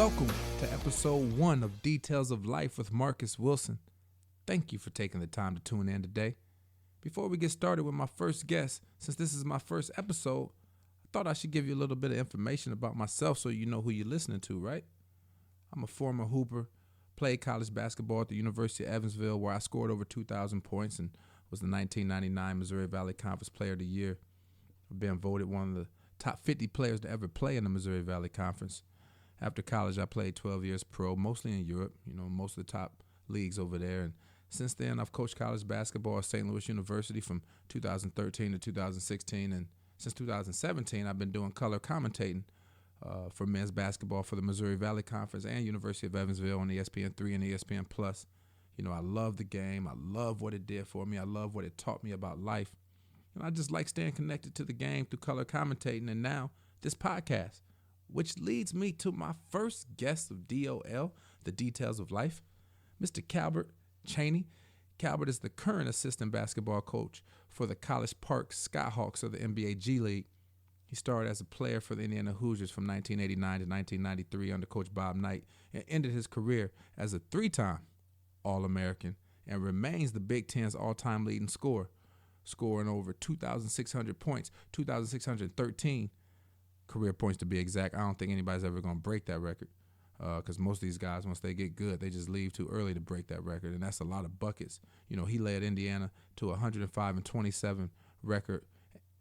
Welcome to episode 1 of Details of Life with Marcus Wilson. Thank you for taking the time to tune in today. Before we get started with my first guest, since this is my first episode, I thought I should give you a little bit of information about myself so you know who you're listening to, right? I'm a former hooper, played college basketball at the University of Evansville, where I scored over 2,000 points and was the 1999 Missouri Valley Conference Player of the Year. I've been voted one of the top 50 players to ever play in the Missouri Valley Conference. After college, I played 12 years pro, mostly in Europe, most of the top leagues over there. And since then, I've coached college basketball at St. Louis University from 2013 to 2016. And since 2017, I've been doing color commentating for men's basketball for the Missouri Valley Conference and University of Evansville on ESPN3 and ESPN+. I love the game. I love what it did for me. I love what it taught me about life. And I just like staying connected to the game through color commentating and now this podcast, which leads me to my first guest of DOL, the Details of Life, Mr. Calbert Cheaney. Calbert is the current assistant basketball coach for the College Park Skyhawks of the NBA G League. He started as a player for the Indiana Hoosiers from 1989 to 1993 under Coach Bob Knight and ended his career as a 3-time All-American and remains the Big Ten's all-time leading scorer, scoring over 2,600 points, 2,613 career points to be exact. I don't think anybody's ever going to break that record because most of these guys, once they get good, they just leave too early to break that record, and that's a lot of buckets. He led Indiana to a 105-27 record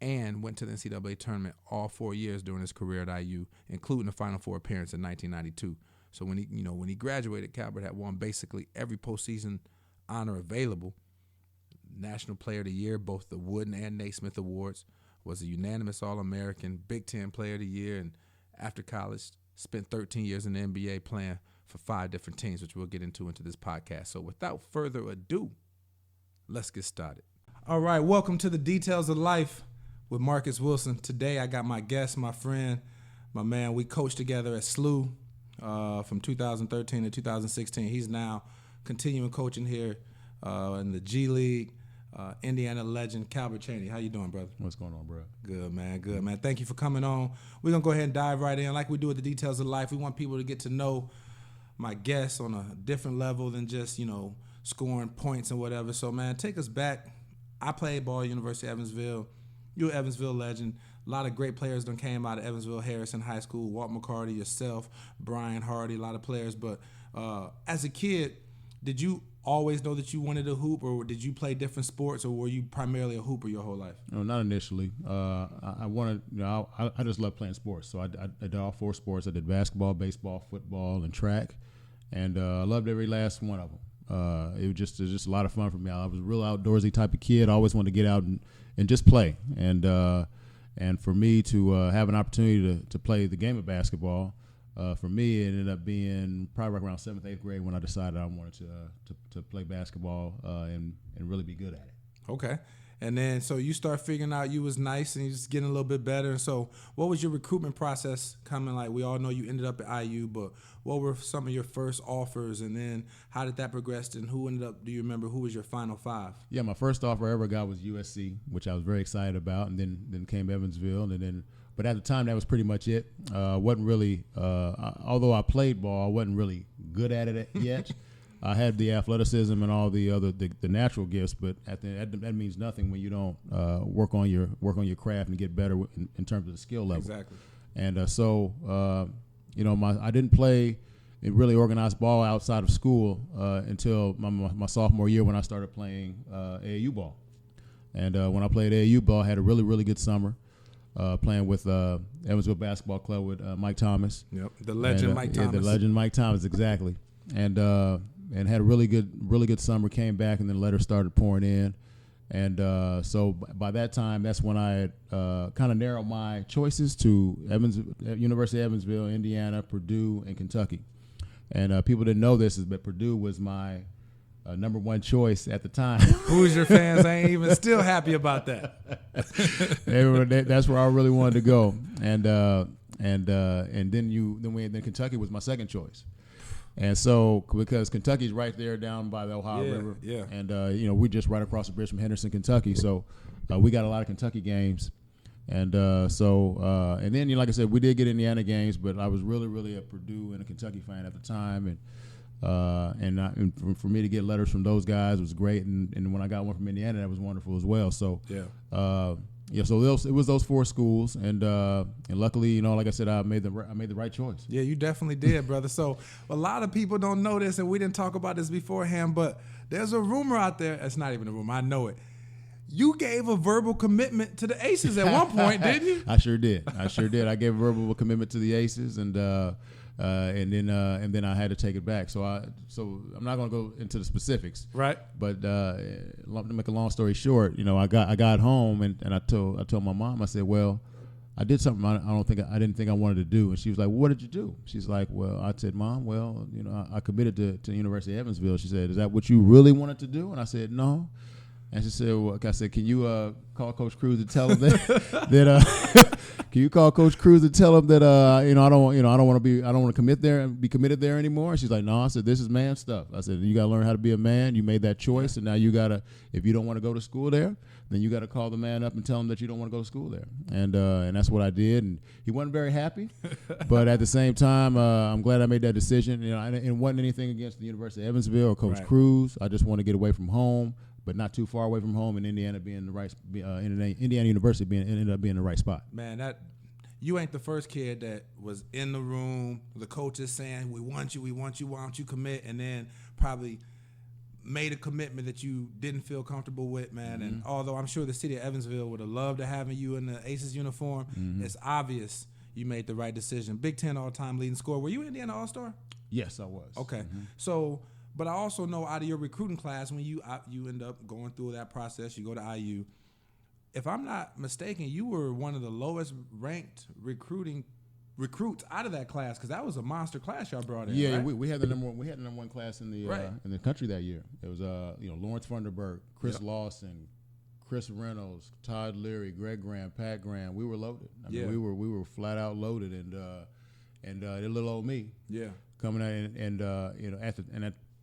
and went to the NCAA Tournament all 4 years during his career at IU, including the Final Four appearance in 1992. So when he graduated, Calbert had won basically every postseason honor available. National Player of the Year, both the Wooden and Naismith awards, was a unanimous All-American, Big Ten Player of the Year, and after college, spent 13 years in the NBA playing for 5 different teams, which we'll get into this podcast. So without further ado, let's get started. All right, welcome to the Details of Life with Marcus Wilson. Today I got my guest, my friend, my man. We coached together at SLU from 2013 to 2016. He's now continuing coaching here in the G League. Indiana legend, Calbert Cheaney. How you doing, brother? What's going on, bro? Good, man. Good, man. Thank you for coming on. We're going to go ahead and dive right in. Like we do with the Details of Life, we want people to get to know my guests on a different level than just, scoring points and whatever. So, man, take us back. I played ball at University of Evansville. You're an Evansville legend. A lot of great players done came out of Evansville Harrison High School. Walt McCarty, yourself, Brian Hardy, a lot of players. But as a kid, did you always know that you wanted to hoop, or did you play different sports, or were you primarily a hooper your whole life? No, not initially. I wanted, I just love playing sports. So I did all 4 sports. I did basketball, baseball, football, and track, and I loved every last one of them. It was just a lot of fun for me. I was a real outdoorsy type of kid. I always wanted to get out and just play, and for me to have an opportunity to play the game of basketball. For me, it ended up being probably around 7th, 8th grade when I decided I wanted to play basketball and really be good at it. Okay. And then so you start figuring out you was nice and you was getting a little bit better. And so what was your recruitment process coming like? We all know you ended up at IU, but what were some of your first offers? And then how did that progress? And who ended up, do you remember, who was your final 5? Yeah, my first offer I ever got was USC, which I was very excited about. And then came Evansville. But at the time, that was pretty much it. Wasn't really, although I played ball, I wasn't really good at it yet. I had the athleticism and all the other the natural gifts, but that means nothing when you don't work on your craft and get better in terms of the skill level. Exactly. And so I didn't play in really organized ball outside of school until my sophomore year when I started playing AAU ball. And when I played AAU ball, I had a really, really good summer. Playing with Evansville Basketball Club with Mike Thomas. Yep, the legend Mike Thomas. Yeah, the legend Mike Thomas, exactly. And had a really good summer. Came back, and then letters started pouring in. And so by that time, that's when I had kind of narrowed my choices to University of Evansville, Indiana, Purdue, and Kentucky. And people didn't know this, but Purdue was my number 1 choice at the time. Hoosier fans ain't even still happy about that. That's where I really wanted to go, and then Kentucky was my second choice, and so because Kentucky's right there down by the Ohio River, and we're just right across the bridge from Henderson, Kentucky, so we got a lot of Kentucky games, And and then, like I said, we did get Indiana games, but I was really a Purdue and a Kentucky fan at the time, and for me to get letters from those guys was great, and when I got one from Indiana, that was wonderful as well. So so it was those 4 schools, and luckily, like I said, I made the right choice. Yeah, you definitely did, brother. So a lot of people don't know this, and we didn't talk about this beforehand, but there's a rumor out there. It's not even a rumor. I know it. You gave a verbal commitment to the Aces at one point, didn't you? I sure did. I gave a verbal commitment to the Aces, and then I had to take it back. So I'm not going to go into the specifics, right? But to make a long story short, I got home and I told my mom. I said, well, I did something I didn't think I wanted to do, and she was like, well, what did you do? She's like, well, I said, Mom, well, I committed to the University of Evansville. She said, is that what you really wanted to do? And I said, no. And she said, well, I said, can you call Coach Cruz and tell him that can you call Coach Cruz and tell him that I don't want to commit there and be committed there anymore? And she's like, no. I said, this is man stuff. I said, you got to learn how to be a man. You made that choice, and now you got to, if you don't want to go to school there, then you got to call the man up and tell him that you don't want to go to school there. And that's what I did. And he wasn't very happy, but at the same time, I'm glad I made that decision. And it wasn't anything against the University of Evansville or Coach Cruz. I just want to get away from home, but not too far away from home, and Indiana being the right, Indiana University ended up being the right spot. Man, you ain't the first kid that was in the room, the coaches saying, we want you, why don't you commit, and then probably made a commitment that you didn't feel comfortable with, man. Mm-hmm. And although I'm sure the city of Evansville would have loved to have you in the Aces uniform, it's obvious you made the right decision. Big Ten all-time leading scorer. Were you Indiana All-Star? Yes, I was. Okay. So, but I also know out of your recruiting class, when you end up going through that process, you go to IU. If I'm not mistaken, you were one of the lowest ranked recruits out of that class, because that was a monster class y'all brought in. Yeah, right? we had the number one class in the country that year. It was Lawrence Funderburk, Chris Lawson, Chris Reynolds, Todd Leary, Greg Graham, Pat Graham. We were loaded. I mean, we were flat out loaded, and little old me coming out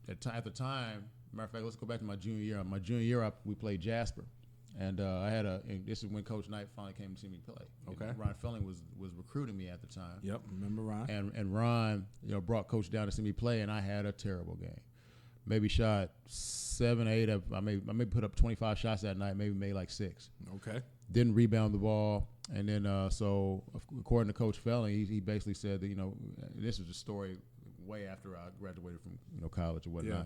at the time. Matter of fact, let's go back to my junior year. My junior year, we played Jasper. And and this is when Coach Knight finally came to see me play. Okay. Ron Felling was recruiting me at the time. Yep, remember Ron. And Ron, brought Coach down to see me play, and I had a terrible game. Maybe shot 7, 8. I may put up 25 shots that night. Maybe made like 6. Okay. Didn't rebound the ball, and then so according to Coach Felling, he basically said that this was a story way after I graduated from college or whatnot. Yeah.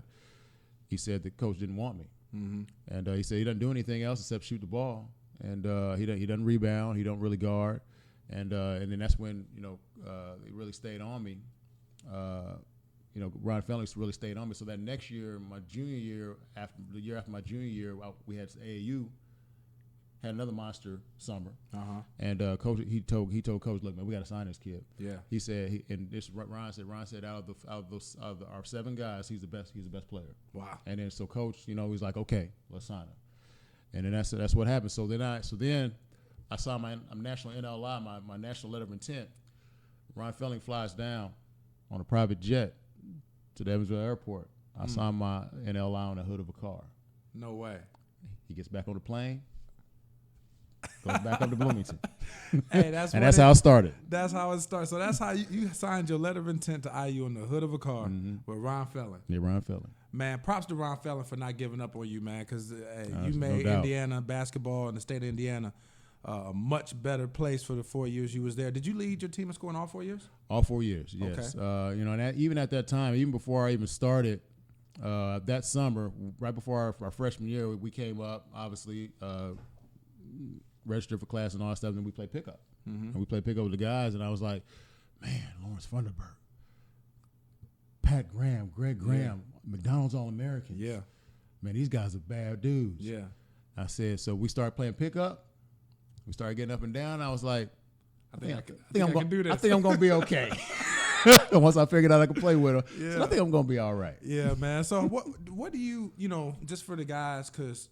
He said that Coach didn't want me. Mm-hmm. And he said he doesn't do anything else except shoot the ball, and he doesn't rebound, he don't really guard, and then that's when it really stayed on me. Ron Felling really stayed on me. So that next year, my junior year, the year after my junior year, we had AAU had another monster summer, and Coach he told Coach, look, man, we got to sign this kid. Yeah, he said, Ron said out of our 7 guys, he's the best player. Wow. And then so Coach, he's like, okay, let's sign him, and then that's what happened. So then I saw my national NLI, my national letter of intent. Ron Felling flies down on a private jet to the Evansville airport. I signed my NLI on the hood of a car. No way. He gets back on the plane. Goes back up to Bloomington. Hey, that's how it started. That's how it started. So that's how you signed your letter of intent to IU on the hood of a car with Ron Felling. Yeah, Ron Felling. Man, props to Ron Felling for not giving up on you, man, because you made Indiana basketball and the state of Indiana a much better place for the 4 years you was there. Did you lead your team in scoring all 4 years? All 4 years, yes. Okay. And even at that time, even before I even started, that summer, right before our freshman year, we came up, obviously, registered for class and all that stuff, and then we played pickup. And we played pickup with the guys, and I was like, man, Lawrence Funderburk, Pat Graham, Greg Graham, McDonald's All-Americans. Yeah. Man, these guys are bad dudes. Yeah. I said, so we started playing pickup. We started getting up and down. I was like, I think I'm going to do this. I think I'm going to be okay. Once I figured out I could play with them. Yeah. So I think I'm going to be all right. Yeah, man. So what do you, just for the guys, because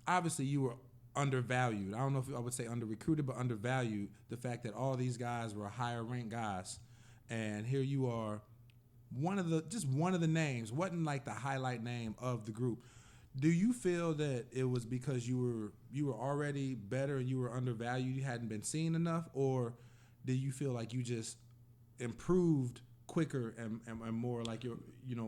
obviously you were undervalued. I don't know if I would say under-recruited, but undervalued. The fact that all these guys were higher-ranked guys, and here you are, one of the names, wasn't like the highlight name of the group. Do you feel that it was because you were already better and you were undervalued, you hadn't been seen enough, or do you feel like you just improved quicker and more like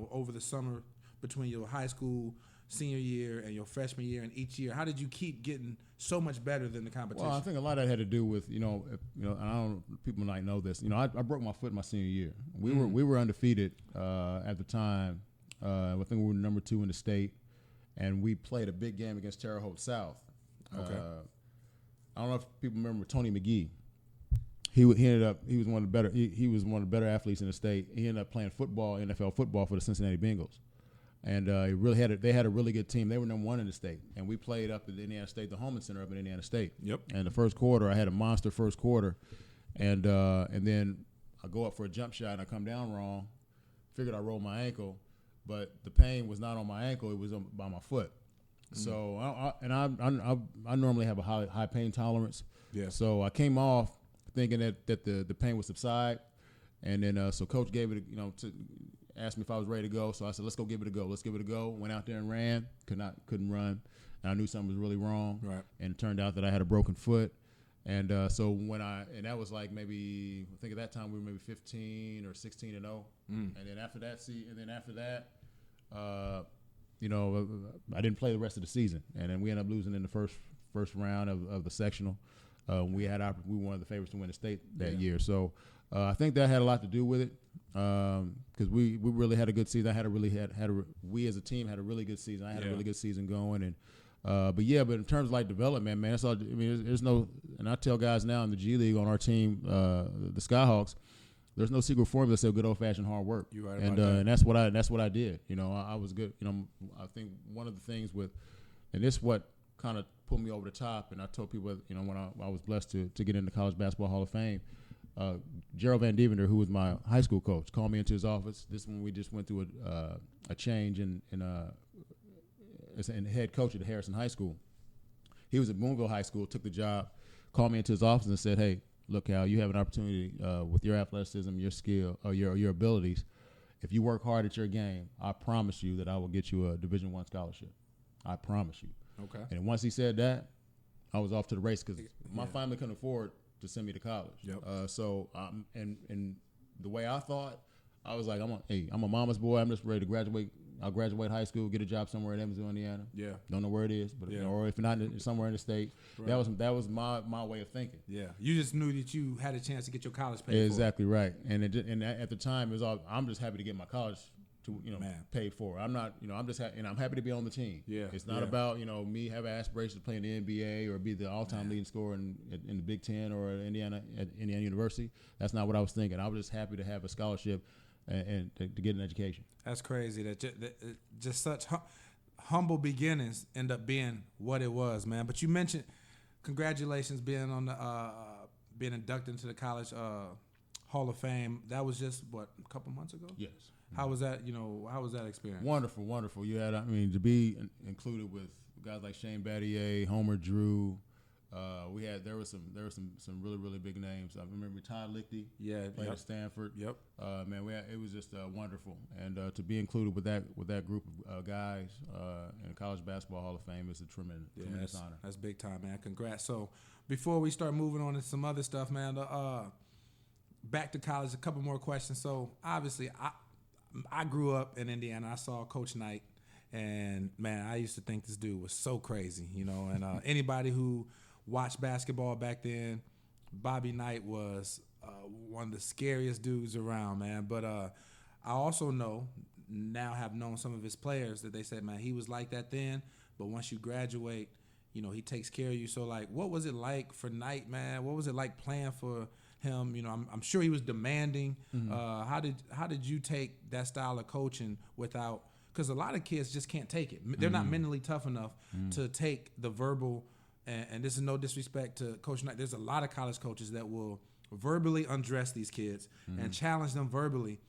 over the summer between your high school senior year and your freshman year and each year? How did you keep getting so much better than the competition? Well, I think a lot of that had to do with and I don't people might know this. I broke my foot my senior year. We were undefeated at the time. I think we were number 2 in the state. And we played a big game against Terre Haute South. Okay. I don't know if people remember Tony McGee. He was one of the better athletes in the state. He ended up playing football, NFL football, for the Cincinnati Bengals, and they had a really good team. They were number 1 in the state, and we played up at the Indiana State, the Holman Center up in Indiana State. Yep. And the first quarter, I had a monster first quarter, and then I go up for a jump shot and I come down wrong. Figured I rolled my ankle. But the pain was not on my ankle; it was by my foot. So I normally have a high pain tolerance. Yeah. So I came off thinking that the pain would subside, and then so coach gave it to asked me if I was ready to go. So I said, let's go give it a go. Let's give it a go. Went out there and ran. Couldn't run, and I knew something was really wrong. Right. And it turned out that I had a broken foot. And so that was like maybe, I think at that time we were maybe 15 or 16-0. And then after that, I didn't play the rest of the season, and then we ended up losing in the first round of the sectional. We were one of the favorites to win the state that year. So I think that had a lot to do with it, because we really had a good season. We as a team had a really good season. I had a really good season going, and. But in terms of like development, man, that's all. I mean, there's no, and I tell guys now in the G League on our team, the Skyhawks, there's no secret formula except good old fashioned hard work. You're right and about that. And that's what I did. I was good. I think one of the things and this what kind of put me over the top. And I told people, when I was blessed to get into College Basketball Hall of Fame, Gerald Van Deventer, who was my high school coach, called me into his office. This one we just went through a change and head coach at Harrison High School. He was at Boonville High School, took the job, called me into his office and said, hey, look, Cal, you have an opportunity with your athleticism, your skill, or your abilities. If you work hard at your game, I promise you that I will get you a Division I scholarship. I promise you. Okay. And once he said that, I was off to the race because my family couldn't afford to send me to college. Yep. And the way I thought, I was like, I'm a mama's boy. I'm just ready to graduate. I'll graduate high school, get a job somewhere in Evansville, Indiana. Yeah. Don't know where it is, but or if not, somewhere in the state. Right. That was my way of thinking. Yeah. You just knew that you had a chance to get your college paid exactly for. Right. And at the time, it was all. I'm just happy to get my college paid for. I'm not. I'm just and I'm happy to be on the team. Yeah. It's not about me having aspirations to play in the NBA or be the all-time leading scorer in the Big Ten or at Indiana University. That's not what I was thinking. I was just happy to have a scholarship and to get an education. That's crazy. That just such humble beginnings end up being what it was, man. But you mentioned congratulations being on the being inducted into the College Hall of Fame. That was just a couple months ago. Yes. How was that? How was that experience? Wonderful. You had, to be included with guys like Shane Battier, Homer Drew. There were some really, really big names. I remember Todd Lichty. Yeah, played at Stanford. Yep. It was just wonderful, and to be included with that group of guys in the College Basketball Hall of Fame is a tremendous honor. That's big time, man. Congrats. So before we start moving on to some other stuff, man, back to college. A couple more questions. So obviously, I grew up in Indiana. I saw Coach Knight, and man, I used to think this dude was so crazy, And anybody who watched basketball back then, Bobby Knight was one of the scariest dudes around, man. But I also have known some of his players that they said, man, he was like that then, but once you graduate, he takes care of you. So, like, what was it like for Knight, man? What was it like playing for him? I'm sure he was demanding. Mm-hmm. How did you take that style of coaching without? Because a lot of kids just can't take it. They're not mentally tough enough to take the verbal. And this is no disrespect to Coach Knight. There's a lot of college coaches that will verbally undress these kids and challenge them verbally.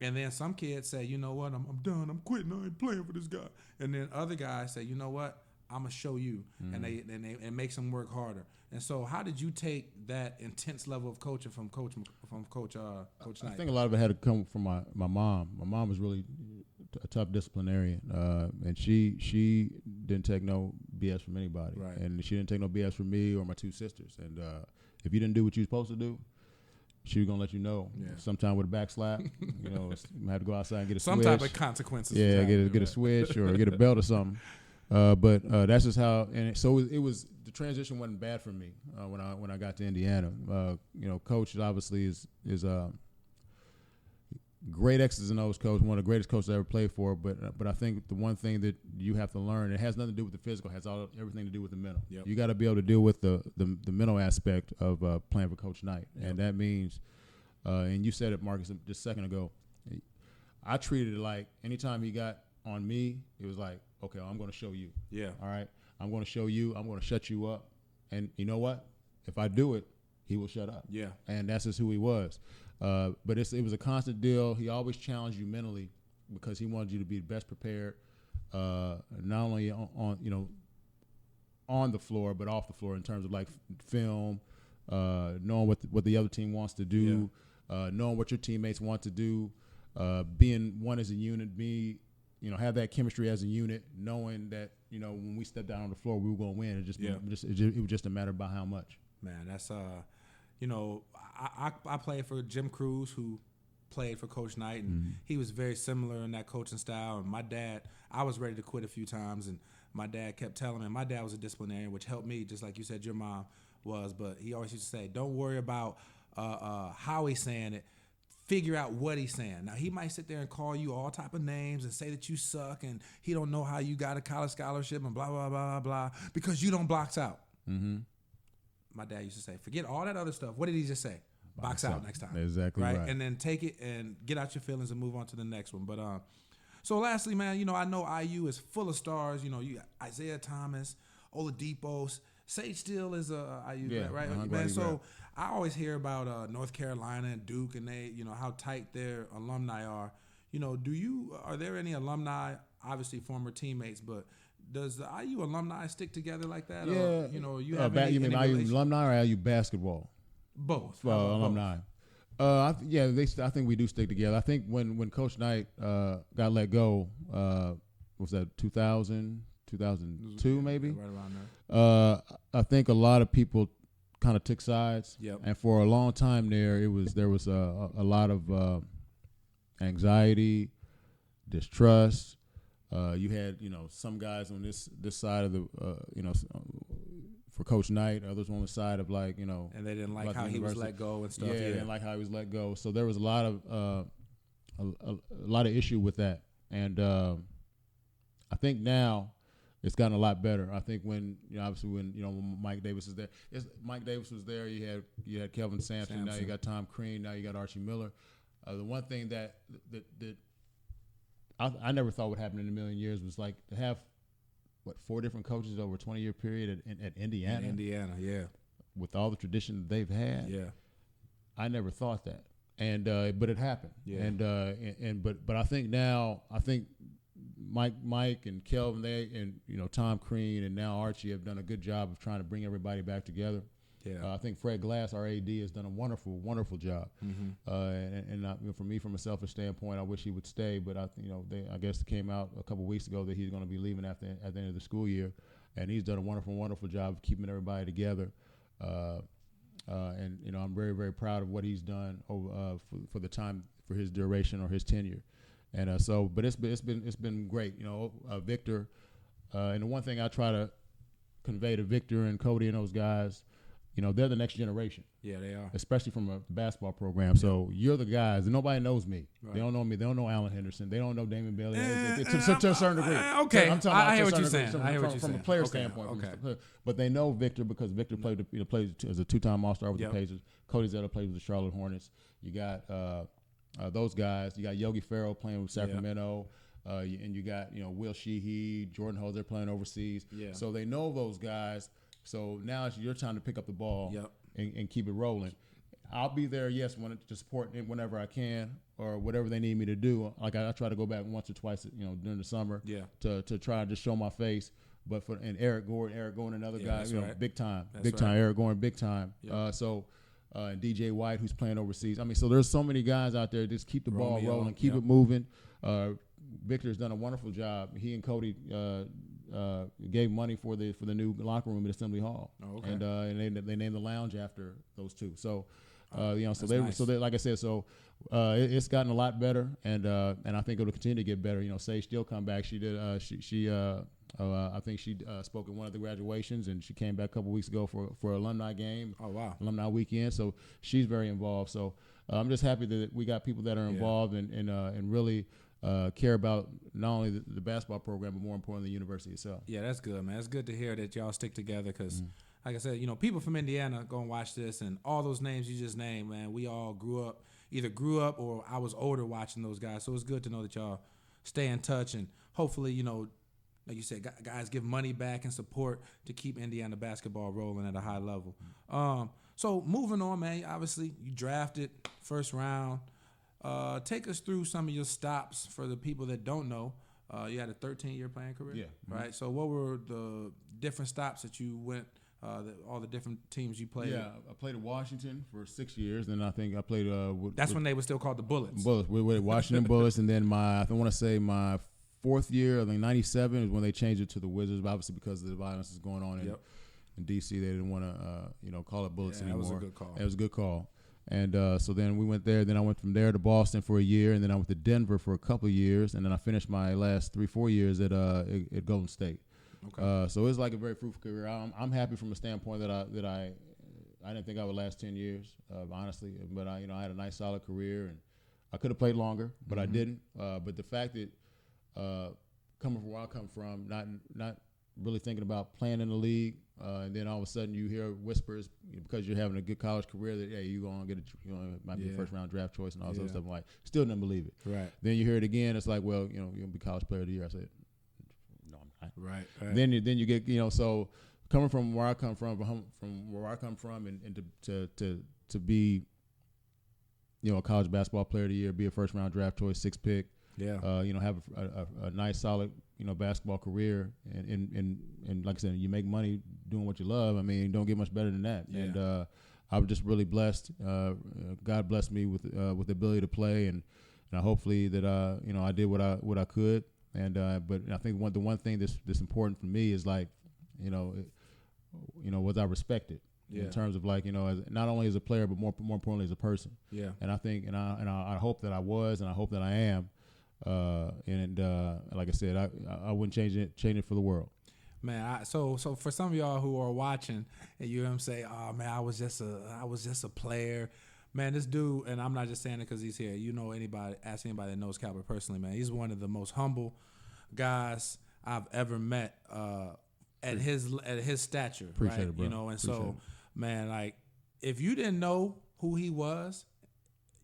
And then some kids say, you know what, I'm done. I'm quitting. I ain't playing for this guy. And then other guys say, you know what, I'm going to show you. And they makes them work harder. And so how did you take that intense level of coaching from Coach Knight? I think a lot of it had to come from my mom. My mom was really a tough disciplinarian, and she didn't take no BS from anybody, Right. and she didn't take no BS from me or my two sisters. And if you didn't do what you were supposed to do, she was gonna let you know. Yeah. Sometime with a back slap, you know, you have to go outside and get a some switch. type of consequences. Yeah, get a switch or get a belt or something. But that's just how. And so it was. The transition wasn't bad for me when I got to Indiana. You know, coach obviously is great X's and O's coach, one of the greatest coaches I ever played for. But I think the one thing that you have to learn, it has nothing to do with the physical, it has everything to do with the mental. Yep. You got to be able to deal with the mental aspect of playing for Coach Knight, Yep. and that means, and you said it, Marcus, just a second ago. I treated it like anytime he got on me, it was like, okay, I'm going to show you. Yeah. All right, I'm going to show you. I'm going to shut you up, and you know what? If I do it, he will shut up. Yeah. And that's just who he was. But it was a constant deal. He always challenged you mentally because he wanted you to be best prepared, not only on the floor but off the floor in terms of like film, knowing what the other team wants to do, knowing what your teammates want to do, being one as a unit, have that chemistry as a unit, knowing that when we stepped down on the floor we were going to win. It was just a matter about how much. Man, that's I played for Jim Cruz, who played for Coach Knight, and he was very similar in that coaching style. And my dad, I was ready to quit a few times, and my dad kept telling me. My dad was a disciplinarian, which helped me, just like you said your mom was. But he always used to say, "Don't worry about how he's saying it. Figure out what he's saying." Now, he might sit there and call you all type of names and say that you suck, and he don't know how you got a college scholarship and blah blah blah blah because you don't box out. Mm-hmm. My dad used to say, forget all that other stuff. What did he just say? Box out next time. Exactly right. And then take it and get out your feelings and move on to the next one. But so lastly, man, I know IU is full of stars. You got Isaiah Thomas, Oladipo, Sage Steele is a IU, right? Man, so I always hear about North Carolina and Duke, and they, how tight their alumni are. Are there any alumni, obviously former teammates, but does the IU alumni stick together like that? Yeah. Or, you have you mean IU alumni or IU basketball? Both. Alumni. I think we do stick together. I think when Coach Knight got let go, was that 2000, 2002 maybe? Right around there. I think a lot of people kind of took sides. Yep. And for a long time there was a lot of anxiety, distrust. You had some guys on this side of the for Coach Knight, others on the side of and they didn't like how he was let go and stuff. Yeah, they didn't like how he was let go. So there was a lot of issue with that, and I think now it's gotten a lot better. I think when Mike Davis is there, Mike Davis was there. You had Kelvin Sampson. Now you got Tom Crean. Now you got Archie Miller. The one thing that I never thought would happen in a million years was like to have 4 different coaches over a 20-year period at Indiana. In Indiana, yeah. With all the tradition that they've had. Yeah. I never thought that. And but it happened. Yeah. But I think now Mike and Kelvin Tom Crean and now Archie have done a good job of trying to bring everybody back together. Yeah. I think Fred Glass, our AD, has done a wonderful, wonderful job. Mm-hmm. For me, from a selfish standpoint, I wish he would stay. But I guess it came out a couple weeks ago that he's going to be leaving at the end of the school year, and he's done a wonderful, wonderful job of keeping everybody together. I'm very, very proud of what he's done for the time for his duration or his tenure. And but it's been great. Victor, and the one thing I try to convey to Victor and Cody and those guys. They're the next generation. Yeah, they are. Especially from a basketball program. So you're the guys, and nobody knows me. Right. They don't know me. They don't know Alan Henderson. They don't know Damon Bailey. To a certain degree. Okay, I'm talking I hear what you're saying. From a player standpoint. Okay. But they know Victor because Victor played as a 2-time All-Star with the Pacers. Cody Zeller played with the Charlotte Hornets. You got those guys. You got Yogi Ferrell playing with Sacramento. And you got Will Sheehy, Jordan Hose playing overseas. Yeah. So they know those guys. So now it's your time to pick up the ball and keep it rolling. I'll be there, yes, to support it whenever I can or whatever they need me to do. Like I try to go back once or twice, during the summer to try to just show my face. But and Eric Gordon, another guy, right. big time, That's right. Eric Gordon, big time. Yep. And DJ White, who's playing overseas. I mean, so there's so many guys out there. Just keep the ball rolling, keep it moving. Victor's done a wonderful job. He and Cody gave money for the new locker room at Assembly Hall, and they named the lounge after those two. So, like I said, it's gotten a lot better, and I think it'll continue to get better. Sage still come back. She did. I think she spoke at one of the graduations, and she came back a couple weeks ago for alumni game. Oh wow! Alumni weekend. So she's very involved. So I'm just happy that we got people that are involved and really care about not only the basketball program, but more importantly, the university itself. Yeah, that's good, man. It's good to hear that y'all stick together because, like I said, people from Indiana go and watch this, and all those names you just named, man, we all either grew up or I was older watching those guys. So it's good to know that y'all stay in touch, and hopefully, like you said, guys give money back and support to keep Indiana basketball rolling at a high level. So moving on, man, obviously you drafted first round. Take us through some of your stops for the people that don't know. You had a 13-year playing career, yeah, right? So what were the different stops that you went, all the different teams you played? Yeah, I played at Washington for 6 years, and I think I played That's when they were still called the Bullets. Bullets. We were at Washington Bullets, and then I want to say my fourth year, I think 97 is when they changed it to the Wizards, obviously because of the violence that's going on in D.C. They didn't want to, call it Bullets anymore. That was a good call. It was a good call. And so then we went there. Then I went from there to Boston for a year, and then I went to Denver for a couple of years, and then I finished my last 3-4 years at Golden State. Okay. So it was like a very fruitful career. I'm happy from a standpoint that I didn't think I would last 10 years, honestly. But I had a nice solid career, and I could have played longer, but I didn't. But the fact that coming from where I come from, not really thinking about playing in the league, and then all of a sudden you hear whispers because you're having a good college career that you're gonna get might be a first round draft choice and all that stuff. I'm like, still didn't believe it. Right. Then you hear it again. It's like, well, you're gonna be college player of the year. I said, no, I'm not. Right. Then you get so coming from where I come from and to be a college basketball player of the year, be a first round draft choice, 6th pick. Yeah. Have a nice solid basketball career, and like I said, you make money doing what you love. I mean, don't get much better than that. Yeah. And I was just really blessed. God blessed me with the ability to play, and hopefully that I did what I could. And but I think the one thing that's important for me is like was I respected. Yeah. In terms of as not only as a player, but more importantly as a person. Yeah. And I think, and I hope that I was, and I hope that I am. Like I said, I wouldn't change it for the world. Man, so for some of y'all who are watching and you hear him say, "Oh man, I was just a player." Man, this dude, and I'm not just saying it because he's here. Ask anybody that knows Calbert personally, man. He's one of the most humble guys I've ever met at his stature. Appreciate right? it, bro. And Appreciate it. Man, like if you didn't know who he was,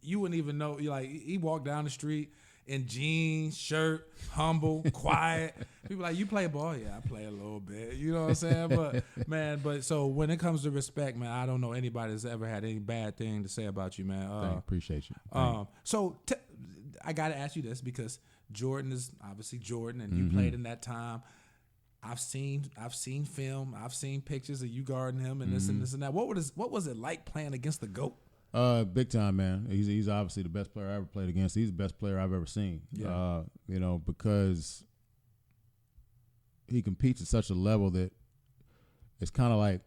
you wouldn't even know. Like he walked down the street in jeans, shirt, humble, quiet. People like, you play ball? Yeah, I play a little bit. You know what I'm saying? But so when it comes to respect, man, I don't know anybody that's ever had any bad thing to say about you, man. Appreciate you. I got to ask you this because Jordan is obviously Jordan, and you played in that time. I've seen film. I've seen pictures of you guarding him and this and this and that. What was it like playing against the GOAT? Big time, man. He's obviously the best player I ever played against. He's the best player I've ever seen. Yeah. Because he competes at such a level that it's kind of like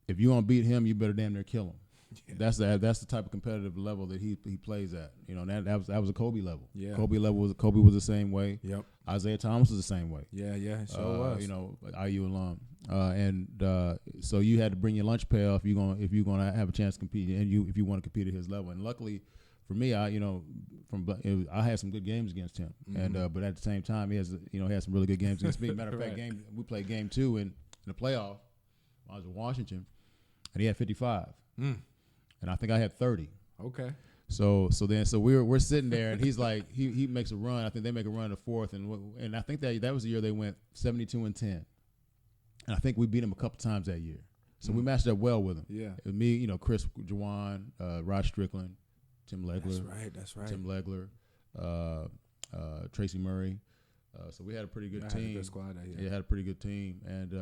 if you want to beat him, you better damn near kill him. Yeah. That's the type of competitive level that he plays at. That was a Kobe level. Yeah. Kobe was the same way. Yep. Isaiah Thomas was the same way. Yeah, sure was. IU alum. So you had to bring your lunch pail if you're gonna have a chance to compete, and if you want to compete at his level. And luckily for me, I had some good games against him, but at the same time, he has some really good games against me. Matter of fact, we played game 2 in the playoff. I was in Washington, and he had 55, and I think I had 30. Okay. So we're sitting there, and he's like, he makes a run. I think they make a run in the 4th, and I think that was the year they went 72-10, and I think we beat him a couple times that year. So we matched up well with him. Yeah, it was me, Chris Jawan, Rod Strickland, Tim Legler. That's right. Tim Legler, Tracy Murray. So we had a pretty good team. Had a good squad that year. Yeah, had a pretty good team, and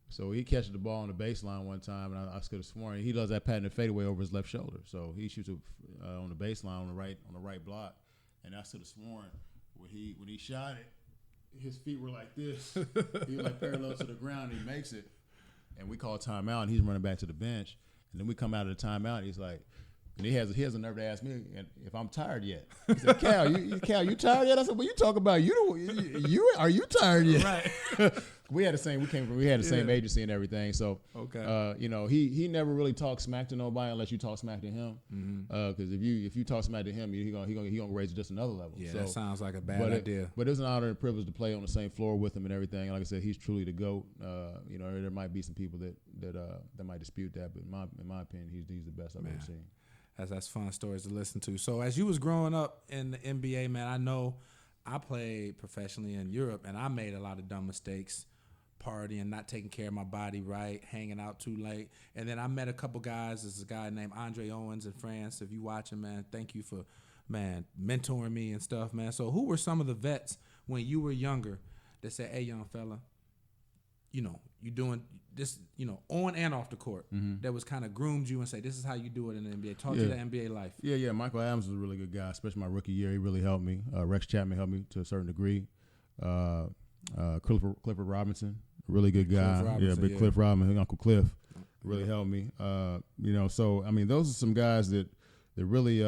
so he catches the ball on the baseline one time, and I could have sworn he does that patented fadeaway over his left shoulder. So he shoots on the baseline on the right block, And I should have sworn when he shot it, his feet were like this. He was like parallel to the ground. And he makes it, and we call timeout. And he's running back to the bench, and then we come out of the timeout. He's like, and he has a nerve to ask me if I'm tired yet. He said, "Cal, you tired yet?" I said, "What you talking about? You are you tired yet?" Right. We had the same agency and everything. So, okay. He never really talked smack to nobody unless you talk smack to him. Because if you talk smack to him, he gonna raise it just another level. Yeah, so, that sounds like a bad idea. But it's an honor and privilege to play on the same floor with him and everything. And like I said, he's truly the GOAT. There might be some people that might dispute that, but in my opinion, he's the best I've ever seen. That's fun stories to listen to. So as you was growing up in the NBA, man, I know I played professionally in Europe, and I made a lot of dumb mistakes, partying, not taking care of my body right, hanging out too late. And then I met a couple guys. There's a guy named Andre Owens in France. If you watching, man, thank you for, mentoring me and stuff, man. So who were some of the vets when you were younger that said, "Hey, young fella, you doing this, on and off the court," that was kind of groomed you and say, "This is how you do it in the NBA." Taught you the NBA life. Yeah. Michael Adams was a really good guy, especially my rookie year. He really helped me. Rex Chapman helped me to a certain degree. Clifford Robinson, really good guy. Cliff Robinson, Uncle Cliff, really helped me. So I mean, those are some guys that really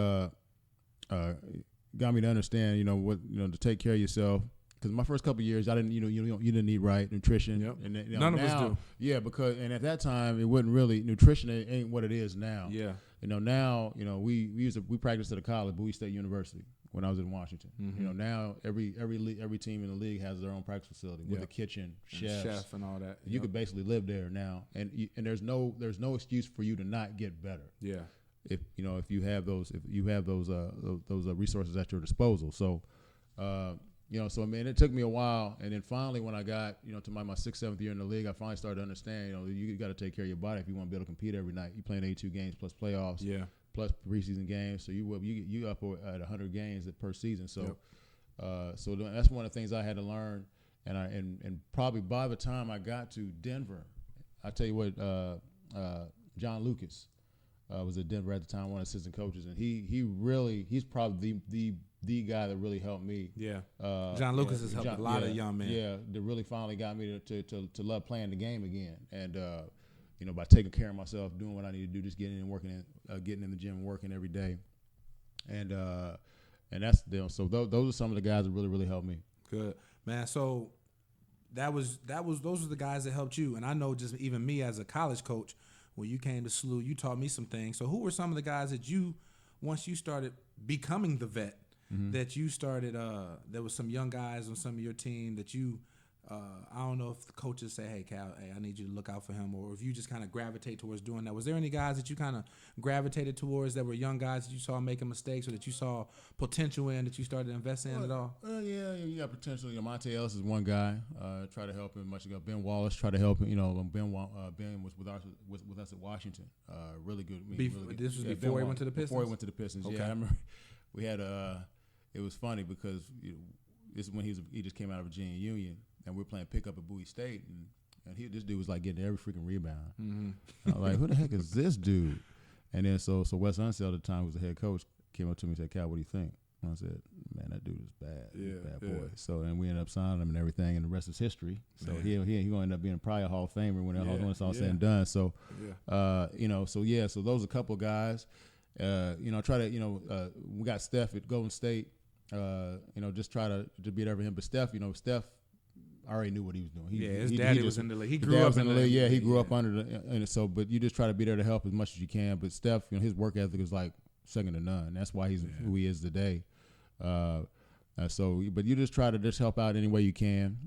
got me to understand, to take care of yourself. Because my first couple of years, I didn't, you didn't eat right, nutrition. Yep. And none of us do. Yeah, and at that time, it wasn't really nutrition. Ain't what it is now. Yeah. Now, we practiced at a college, Bowie State University when I was in Washington. Now every team in the league has their own practice facility with a kitchen, chef, and all that. You could basically live there now, and there's no excuse for you to not get better. Yeah. If you have those resources at your disposal. So. It took me a while, and then finally, when I got, to my 6th, 7th year in the league, I finally started to understand, you got to take care of your body if you want to be able to compete every night. You're playing 82 games plus playoffs, plus preseason games, so you up at 100 games per season. So, so that's one of the things I had to learn, and probably by the time I got to Denver, I tell you what, John Lucas was at Denver at the time, one of the assistant coaches, and he's probably the guy that really helped me. Yeah. John Lucas has helped a lot of young men. Yeah, that really finally got me to love playing the game again. And, by taking care of myself, doing what I need to do, just getting in the gym and working every day. And that's, so those are some of the guys that really, really helped me. Good. Man, so those were the guys that helped you. And I know just even me as a college coach, when you came to SLU, you taught me some things. So who were some of the guys that once you started becoming the vet, that you started, there was some young guys on some of your team that you, I don't know if the coaches say, "Hey, Cal, I need you to look out for him," or if you just kind of gravitate towards doing that. Was there any guys that you kind of gravitated towards that were young guys that you saw making mistakes or that you saw potential in that you started investing in at all? Yeah, you got potential. Monte Ellis is one guy. Try to help him much ago. Ben Wallace tried to help him. Ben was with us at Washington. Really good. Really good. This was before he went to the Pistons? Before he went to the Pistons, okay. Yeah. I remember we had it was funny because this is when he just came out of Virginia Union, and we were playing pickup at Bowie State, and this dude was like getting every freaking rebound. And I was like, who the heck is this dude? And then so Wes Unseld at the time, who was the head coach, came up to me and said, "Cal, what do you think?" And I said, "Man, that dude is bad. He's a bad boy." So and we ended up signing him and everything, and the rest is history. So he gonna end up being probably a Hall of Famer when it's all said and done. So so those are a couple of guys. We got Steph at Golden State. Just try to beat over him. But Steph, I already knew what he was doing. His daddy was in the league. He grew up in the league. Yeah, he grew up under but you just try to be there to help as much as you can. But Steph, his work ethic is like second to none. That's why he's who he is today. But you just try to just help out any way you can.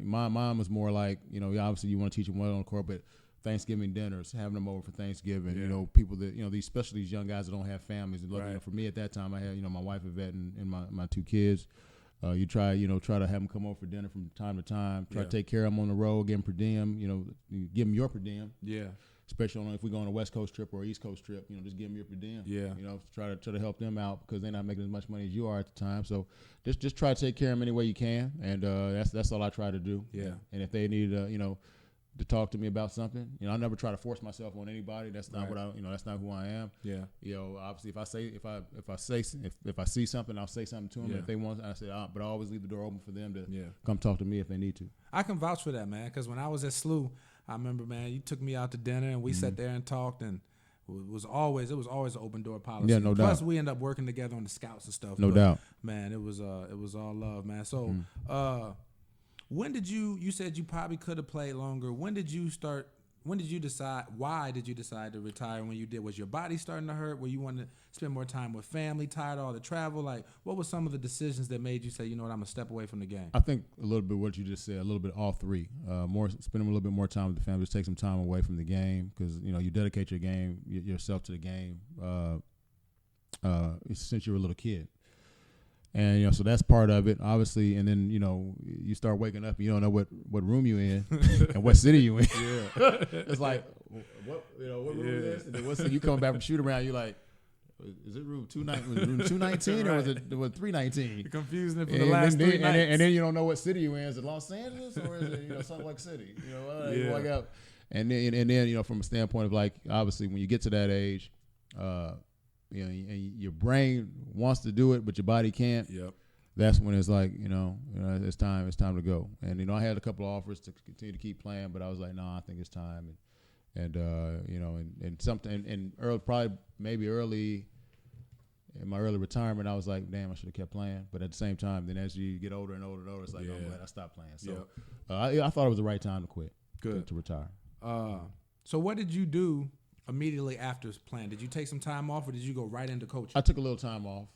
My mom was more like, obviously you want to teach them well on the court, but Thanksgiving dinners, having them over for Thanksgiving, people that, especially these young guys that don't have families. And for me at that time, I had, my wife Yvette and my 2 kids. You try to have them come over for dinner from time to time. Try to take care of them on the road, give them per diem. Give them your per diem. Yeah. Especially if we go on a West Coast trip or East Coast trip, just give them your per diem. Yeah. Try to help them out because they're not making as much money as you are at the time. So just try to take care of them any way you can, and that's all I try to do. Yeah. And if they need to talk to me about something. You know, I never try to force myself on anybody. That's not Right. what that's not who I am. Yeah. You know, obviously, if I see something, I'll say something to them. Yeah. If they want, I say, but I always leave the door open for them to Yeah. come talk to me if they need to. I can vouch for that, man, because when I was at SLU, I remember, man, you took me out to dinner and we sat there and talked, and it was always an open door policy. Yeah, no Plus, doubt. we ended up working together on the scouts and stuff. No but, doubt. man. It was all love, man. So, when did you said you probably could have played longer? When did you start? When did you decide? Why did you decide to retire? When you did, was your body starting to hurt? Were you wanting to spend more time with family? Tired of all the travel? Like, what were some of the decisions that made you say, you know what, I'm gonna step away from the game? I think a little bit what you just said, a little bit all three. Spending a little bit more time with the family, just take some time away from the game because you dedicate yourself to the game since you were a little kid, and so that's part of it, obviously. And then you start waking up, you don't know what room you in and what city you in. Yeah, it's like what room is this? And then once you come back from shoot around, you're like, is it room 219 or was it 319? You're confusing it for the last 3 nights. And then you don't know what city you in. Is it Los Angeles or is it Salt Lake City? You wake up, and then from a standpoint of like, obviously when you get to that age, and your brain wants to do it but your body can't. Yep. That's when it's like it's time to go. And I had a couple of offers to continue to keep playing, but I was like, no, I think it's time. And something and early, probably maybe early in my early retirement, I was like, damn, I should have kept playing. But at the same time, then as you get older and older and older, it's like, I'm glad I stopped playing. So I thought it was the right time to quit. Good. To retire. So what did you do immediately after playing? Did you take some time off, or did you go right into coaching? I took a little time off,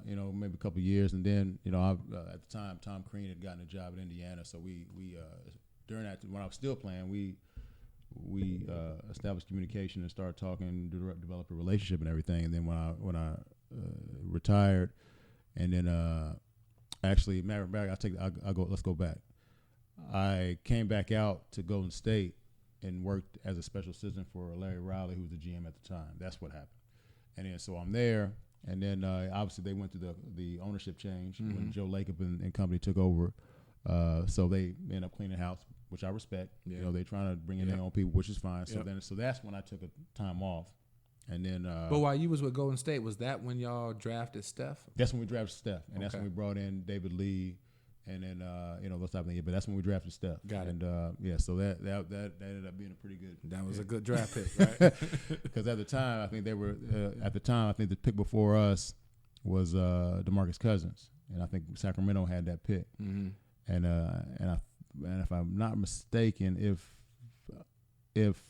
maybe a couple of years, and then at the time, Tom Crean had gotten a job in Indiana, so we during that, when I was still playing, we established communication and started talking, developed a relationship and everything. And then when I retired, and then actually, let's go back. I came back out to Golden State and worked as a special assistant for Larry Riley, who was the GM at the time. That's what happened. And then so I'm there, and then obviously they went through the ownership change when Joe Lacob and company took over. So they ended up cleaning house, which I respect. Yeah. They're trying to bring in their own people, which is fine. So so that's when I took a time off, and then. But while you was with Golden State, was that when y'all drafted Steph? That's when we drafted Steph, and that's when we brought in David Lee, and then those type of things. But that's when we drafted Steph. Got it. And so that ended up being a pretty good. That was a good draft pick, right? Because at the time, I think they were. At the time, I think the pick before us was DeMarcus Cousins, and I think Sacramento had that pick. Mm-hmm. And if I'm not mistaken, if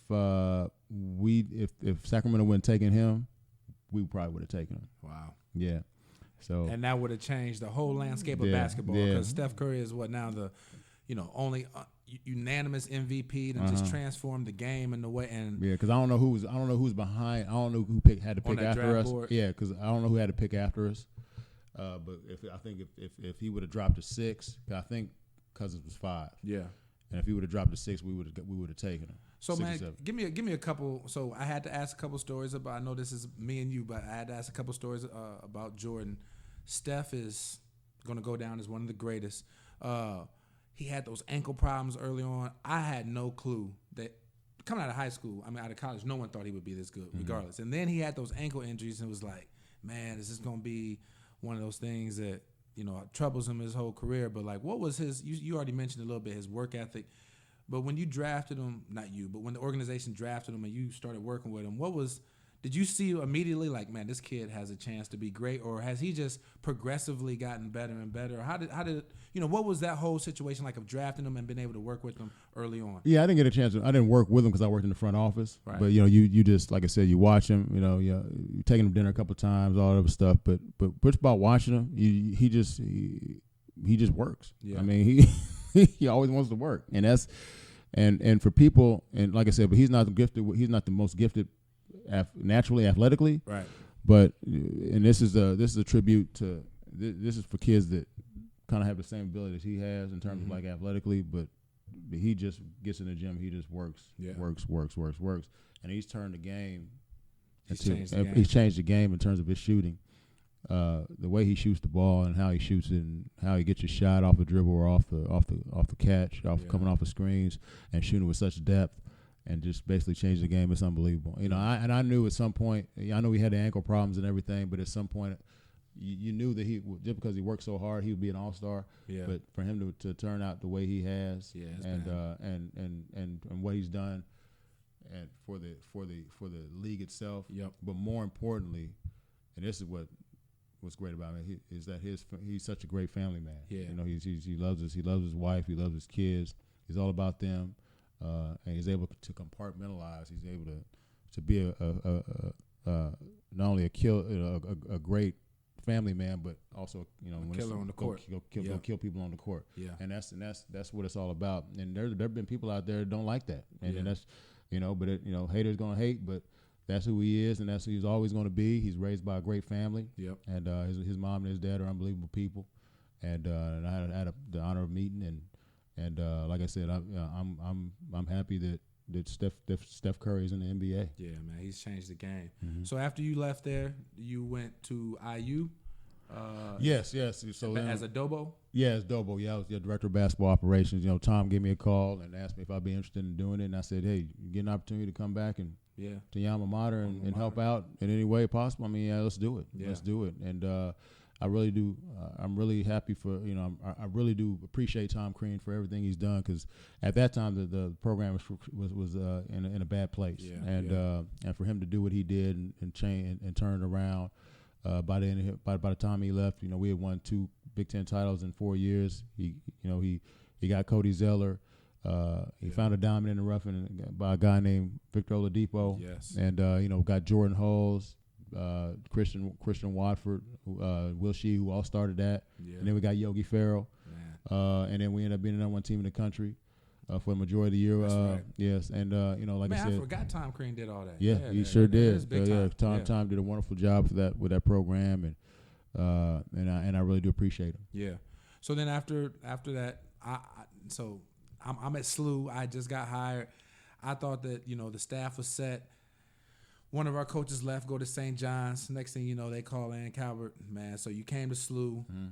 Sacramento wouldn't taken him, we probably would have taken him. Wow. Yeah. So and that would have changed the whole landscape of basketball, because Steph Curry is what now the, only unanimous MVP and just transformed the game in the way. And because I don't know who's behind. I don't know who had to pick after us. Board. Yeah, because I don't know who had to pick after us. But if he would have dropped to 6, I think Cousins was 5. Yeah. And if he would have dropped to 6, we would have taken him. So man, give me a couple. So I had to ask a couple stories about. I know this is me and you, but I had to ask a couple stories about Jordan. Steph is going to go down as one of the greatest. He had those ankle problems early on. I had no clue that coming out of high school, out of college, no one thought he would be this good, regardless. And then he had those ankle injuries, and it was like, man, is this going to be one of those things that troubles him his whole career? But like, what was his? You already mentioned a little bit his work ethic. But when you drafted him, not you, but when the organization drafted him and you started working with him, did you see immediately like, man, this kid has a chance to be great, or has he just progressively gotten better and better? Or how did what was that whole situation like of drafting him and being able to work with him early on? Yeah, I didn't get a chance. I didn't work with him because I worked in the front office. Right. But you just, like I said, you watch him. You taking him to dinner a couple of times, all that other stuff. But what's about watching him? He just works. Yeah. I mean, he always wants to work, and that's and for people, and like I said, but he's not gifted. He's not the most gifted naturally athletically. Right. But and this is a tribute to this is for kids that kind of have the same ability as he has in terms of like athletically, but he just gets in the gym. He just works, and he's turned the game. He's changed the game in terms of his shooting, the way he shoots the ball and how he shoots it and how he gets his shot off the dribble or off the catch, coming off the screens and shooting with such depth and just basically change the game. It's unbelievable. You know, I knew at some point, I know he had the ankle problems and everything, but at some point you knew that just because he worked so hard, he would be an all-star. Yeah. But for him to turn out the way he has, and what he's done, and for the league itself. Yep. But more importantly, and this is what's great about him is that he's such a great family man. Yeah. You know, he loves his wife, he loves his kids. He's all about them, and he's able to compartmentalize. He's able to be not only a great family man, but also, you know, when killer on the court. Go kill people on the court. Yeah. And that's what it's all about. And there've been people out there that don't like that. And that's, you know, but haters gonna hate, but that's who he is, and that's who he's always going to be. He's raised by a great family. Yep. And his mom and his dad are unbelievable people. And I had the honor of meeting, and like I said, I'm happy that Steph Curry is in the NBA. Yeah, man, he's changed the game. Mm-hmm. So after you left there, you went to IU. Yes. So as a Dobo. Yeah, as Dobo. Yeah, I was the director of basketball operations. You know, Tom gave me a call and asked me if I'd be interested in doing it, and I said, hey, you get an opportunity to come back and to your alma mater and help out in any way possible. I mean, let's do it. Yeah. Let's do it. And I really do. I'm really happy for, you know, I really do appreciate Tom Crean for everything he's done, because at that time the program was in a bad place. Yeah, and for him to do what he did and change and turn it around. By the time he left, you know, we had won 2 Big Ten titles in 4 years. He got Cody Zeller. He found a diamond in the rough by a guy named Victor Oladipo. Yes. And got Jordan Hulls, Christian Watford, Will Shee, who all started that. Yeah. And then we got Yogi Ferrell. And then we ended up being the #1 team in the country for the majority of the year. That's right. Yes. And like I said, I forgot Tom Crean did all that. Yeah, he sure did. Tom did a wonderful job with that program, and I really do appreciate him. Yeah. So then after that, I'm at SLU. I just got hired. I thought that, you know, the staff was set. One of our coaches left, go to St. John's. Next thing you know, they call in Calbert, man. So you came to SLU. Mm-hmm.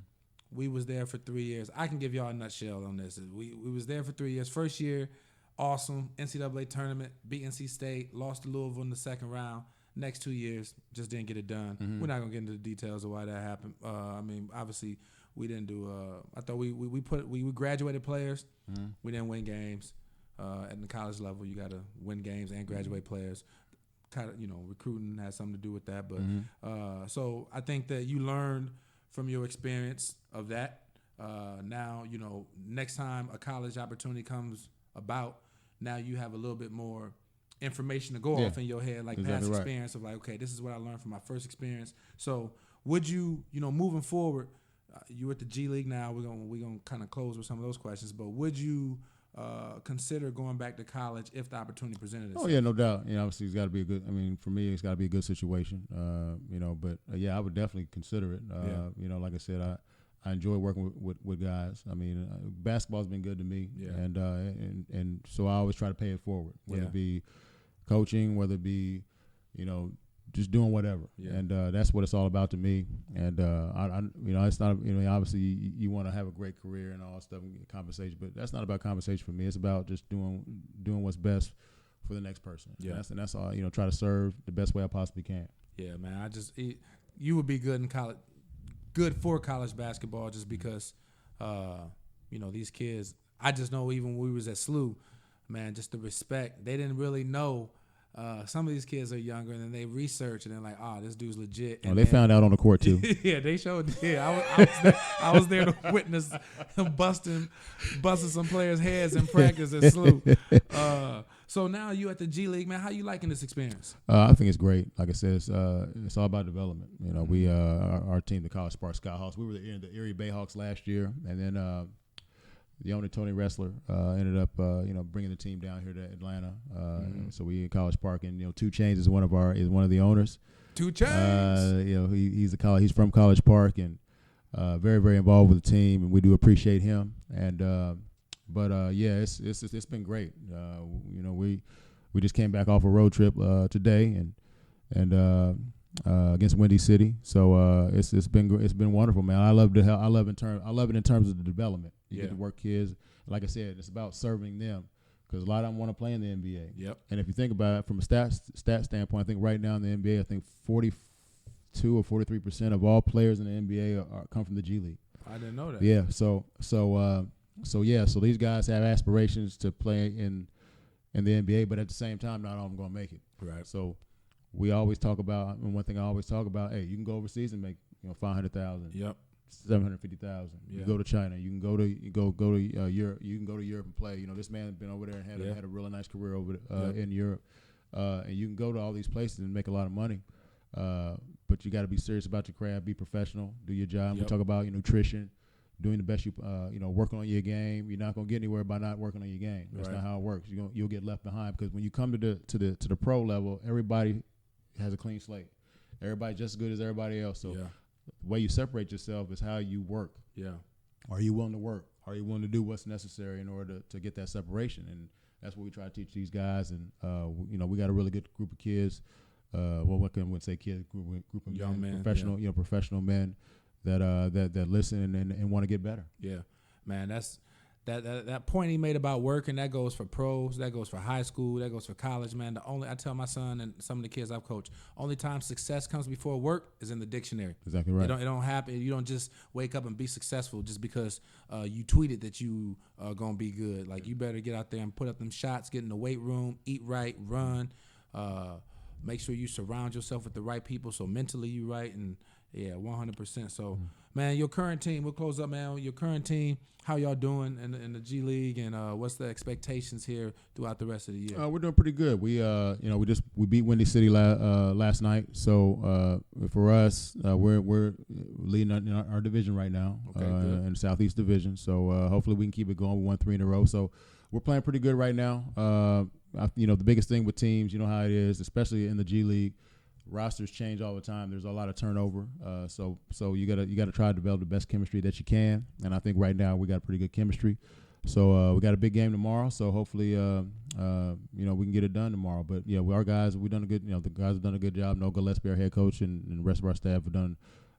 We was there for 3 years. I can give y'all a nutshell on this. We was there for 3 years. First year, awesome. NCAA Tournament, beat NC State, lost to Louisville in the second round. Next 2 years, just didn't get it done. Mm-hmm. We're not going to get into the details of why that happened. I mean, obviously, we didn't do I thought we graduated players. Mm-hmm. We didn't win games. At the college level, you got to win games and graduate players. Kind of, you know, recruiting has something to do with that. But so I think that you learned from your experience of that. Now, you know, next time a college opportunity comes about, now you have a little bit more information to go off in your head, like exactly past experience of like, okay, this is what I learned from my first experience. So would you, you know, moving forward, you're at the G League now. We're gonna kind of close with some of those questions, but would you consider going back to college if the opportunity presented itself? Oh yeah, no doubt. You know, obviously it's got to be a good. I mean, for me, it's got to be a good situation. You know, but yeah, I would definitely consider it. You know, like I said, I enjoy working with guys. I mean, basketball's been good to me, and so I always try to pay it forward, whether it be coaching, whether it be, you know, just doing whatever. Yeah. And that's what it's all about to me. And I you know, it's not, you know, obviously you want to have a great career and all that stuff and get compensation, but that's not about compensation for me. It's about just doing what's best for the next person. Yeah. And that's all, you know, try to serve the best way I possibly can. Yeah, man. You would be good in college, good for college basketball, just because, you know, these kids, I just know even when we was at SLU, man, just the respect. They didn't really know. Some of these kids are younger, and then they research, and they're like, "Oh, this dude's legit." And they found out on the court too. Yeah, they showed. Yeah, I was there to witness him busting some players' heads in practice at SLU. So now you at the G League, man. How you liking this experience? I think it's great. Like I said, it's all about development. You know, we our team, the College Park Skyhawks, we were in the Erie Bayhawks last year, and then. The owner, Tony Ressler, ended up, you know, bringing the team down here to Atlanta. So we in College Park, and you know, 2 Chainz is one of the owners. 2 Chainz. You know, he's from College Park, and very, very involved with the team, and we do appreciate him. And yeah, it's been great. You know, we just came back off a road trip today, and against Windy City. So it's been wonderful, man. I love it in terms of the development. You get to work kids. Like I said, it's about serving them because a lot of them want to play in the NBA. Yep. And if you think about it from a stat standpoint, I think right now in the NBA, I think 42 or 43% of all players in the NBA come from the G League. I didn't know that. Yeah. So these guys have aspirations to play in the NBA, but at the same time, not all of them going to make it. Right. So we always talk about, and one thing I always talk about, hey, you can go overseas and make $500,000. Yep. 750,000. Yeah. You go to China. You can go to Europe. You can go to Europe and play. This man been over there and had a really nice career over in Europe. And you can go to all these places and make a lot of money. But you got to be serious about your craft. Be professional. Do your job. Yep. We talk about your nutrition, doing the best working on your game. You're not gonna get anywhere by not working on your game. That's not how it works. You'll get left behind because when you come to the pro level, everybody has a clean slate. Everybody just as good as everybody else. So. The way you separate yourself is how you work. Yeah. Are you willing to work? Are you willing to do what's necessary in order to get that separation? And that's what we try to teach these guys. And we got a really good group of kids. What can we say? Kids, group of young men, professional, professional men that listen and want to get better. Yeah, man, that's. That point he made about working, that goes for pros, that goes for high school, that goes for college, man. I tell my son and some of the kids I've coached, only time success comes before work is in the dictionary. Exactly right. It don't happen. You don't just wake up and be successful just because you tweeted that you are gonna be good. Like you better get out there and put up them shots, get in the weight room, eat right, run. Make sure you surround yourself with the right people so mentally you right and 100%. So, man, your current team, we'll close up, man. Your current team, how y'all doing in the G League, and what's the expectations here throughout the rest of the year? We're doing pretty good. We we beat Windy City last night. So for us, we're leading our division right now in the Southeast Division. So hopefully we can keep it going. We won 3 in a row. So we're playing pretty good right now. The biggest thing with teams, you know how it is, especially in the G League. Rosters change all the time. There's a lot of turnover, so you gotta try to develop the best chemistry that you can. And I think right now we got pretty good chemistry. So we got a big game tomorrow. So hopefully, we can get it done tomorrow. But our guys, the guys have done a good job. Noah Gillespie, our head coach, and the rest of our staff have done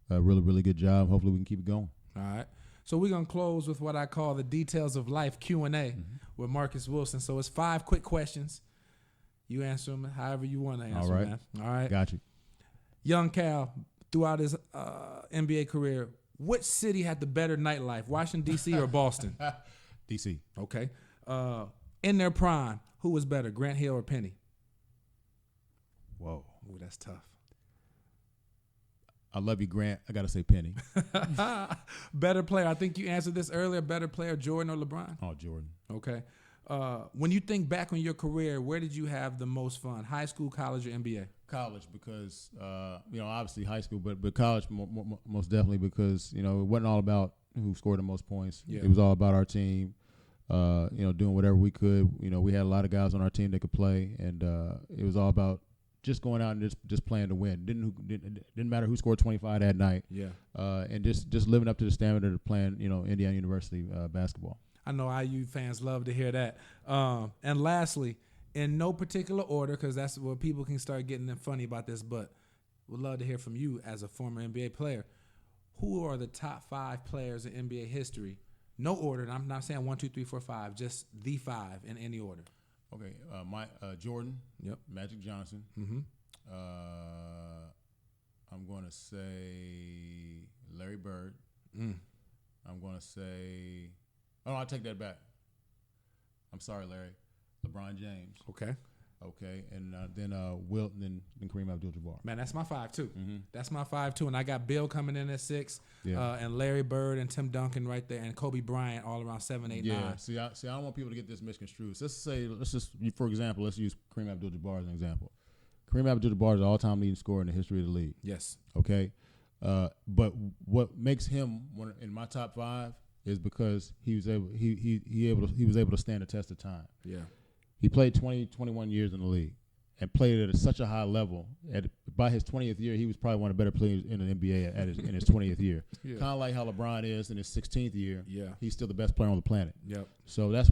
a really, really good job. Hopefully we can keep it going. All right. So we're gonna close with what I call the details of life Q&A with Marcus Wilson. So it's 5 quick questions. You answer them however you want to answer, all right. Man. All right. Got you. Young Cal, throughout his NBA career, which city had the better nightlife, Washington, D.C. or Boston? D.C. Okay. In their prime, who was better, Grant Hill or Penny? Whoa. Ooh, that's tough. I love you, Grant. I got to say Penny. Better player. I think you answered this earlier. Better player, Jordan or LeBron? Oh, Jordan. Okay. When you think back on your career, where did you have the most fun? High school, college, or NBA? College, because obviously high school, but college most definitely because it wasn't all about who scored the most points. Yeah. It was all about our team. Doing whatever we could. We had a lot of guys on our team that could play, and it was all about just going out and just playing to win. Didn't matter who scored 25 that night. Yeah. And just living up to the standard of playing Indiana University basketball. I know IU fans love to hear that. And lastly, in no particular order, because that's where people can start getting funny about this, but would love to hear from you as a former NBA player. Who are the top 5 players in NBA history? No order, and I'm not saying 1, 2, 3, 4, 5, just the 5 in any order. Okay, Jordan. Yep. Magic Johnson. Mm-hmm. I'm going to say Larry Bird. I'm going to say. Oh, I'll take that back. I'm sorry, Larry. LeBron James. Okay. And then Wilt, and then Kareem Abdul-Jabbar. Man, that's my 5 too. Mm-hmm. That's my 5 too. And I got Bill coming in at 6, yeah. And Larry Bird and Tim Duncan right there, and Kobe Bryant all around 7, 8, 9. Yeah. See, I don't want people to get this misconstrued. So let's just for example, let's use Kareem Abdul-Jabbar as an example. Kareem Abdul-Jabbar is the all-time leading scorer in the history of the league. Yes. Okay. But what makes him one in my top 5 is because he was able to stand the test of time. Yeah. He played 21 years in the league and played at such a high level. By his 20th year, he was probably one of the better players in the NBA in his 20th year. Yeah. Kind of like how LeBron is in his 16th year. Yeah. He's still the best player on the planet. Yep. So that's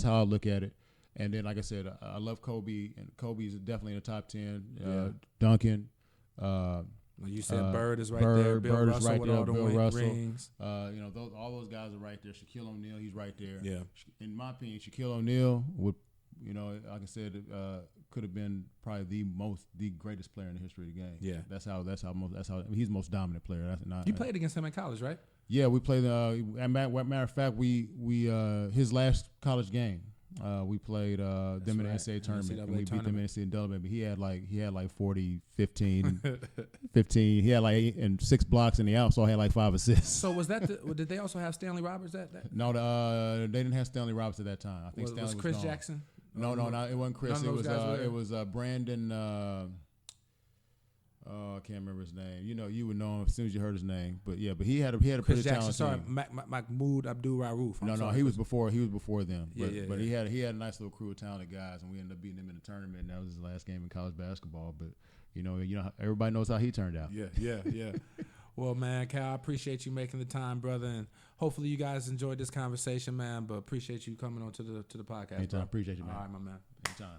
how I look at it. And then, like I said, I love Kobe, and Kobe's definitely in the top 10. Duncan, Like you said, Bird is right there. Bill Bird Russell is right with there. all the Bill Russell. rings. All those guys are right there. Shaquille O'Neal, he's right there. Yeah. In my opinion, Shaquille O'Neal would, like I said, could have been probably the greatest player in the history of the game. Yeah. That's how he's the most dominant player. You played against him in college, right? Yeah, we played. Matter of fact, we his last college game. We played them in the NCAA tournament, and we beat them in NCAA tournament. But he had like 40, 15, 15. He had like in 6 blocks in the out, so I had like 5 assists. So was that? Did they also have Stanley Roberts? That? No, they didn't have Stanley Roberts at that time. I think Stanley was Chris gone. Jackson. No, it wasn't Chris. It was Brandon. I can't remember his name. You would know him as soon as you heard his name. But yeah, he had a Chris pretty Jackson. talented Sorry, Mahmoud Abdul Rauf. No, he was before them. But Yeah. he had a nice little crew of talented guys, and we ended up beating him in the tournament. And that was his last game in college basketball. But everybody knows how he turned out. Yeah. Well, man, Cal, I appreciate you making the time, brother, and hopefully you guys enjoyed this conversation, man. But appreciate you coming on to the podcast. Anytime, bro. appreciate you, man. All right, my man. Anytime.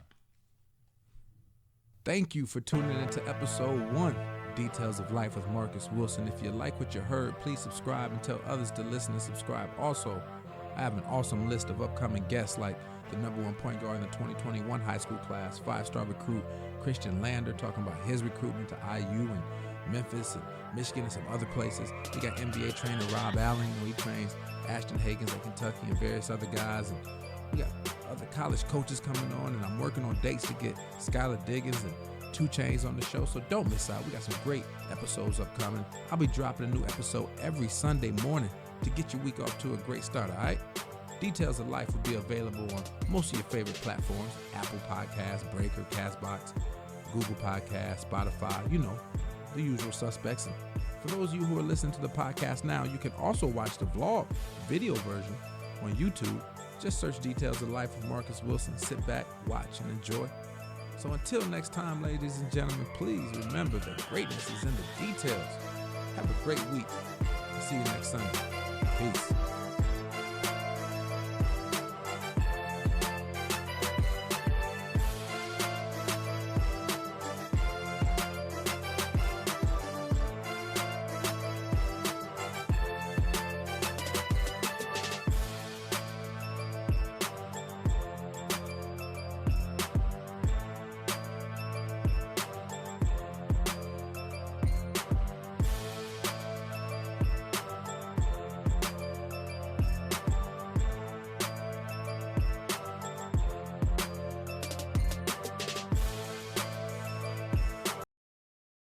Thank you for tuning into episode 1, Details of Life with Marcus Wilson. If you like what you heard, please subscribe and tell others to listen and subscribe. Also, I have an awesome list of upcoming guests like the #1 point guard in the 2021 high school class, 5-star recruit Christian Lander, talking about his recruitment to IU and Memphis and Michigan and some other places. We got NBA trainer Rob Allen, he trains Ashton Hagans at Kentucky and various other guys. And we got other college coaches coming on, and I'm working on dates to get Skylar Diggins and 2 Chainz on the show, so don't miss out. We got some great episodes upcoming. I'll be dropping a new episode every Sunday morning to get your week off to a great start, all right? Details of Life will be available on most of your favorite platforms: Apple Podcasts, Breaker, CastBox, Google Podcasts, Spotify, the usual suspects. And for those of you who are listening to the podcast now, you can also watch the vlog video version on YouTube. Just search Details of Life with Marcus Wilson. Sit back, watch, and enjoy. So until next time, ladies and gentlemen, please remember that greatness is in the details. Have a great week. See you next Sunday. Peace.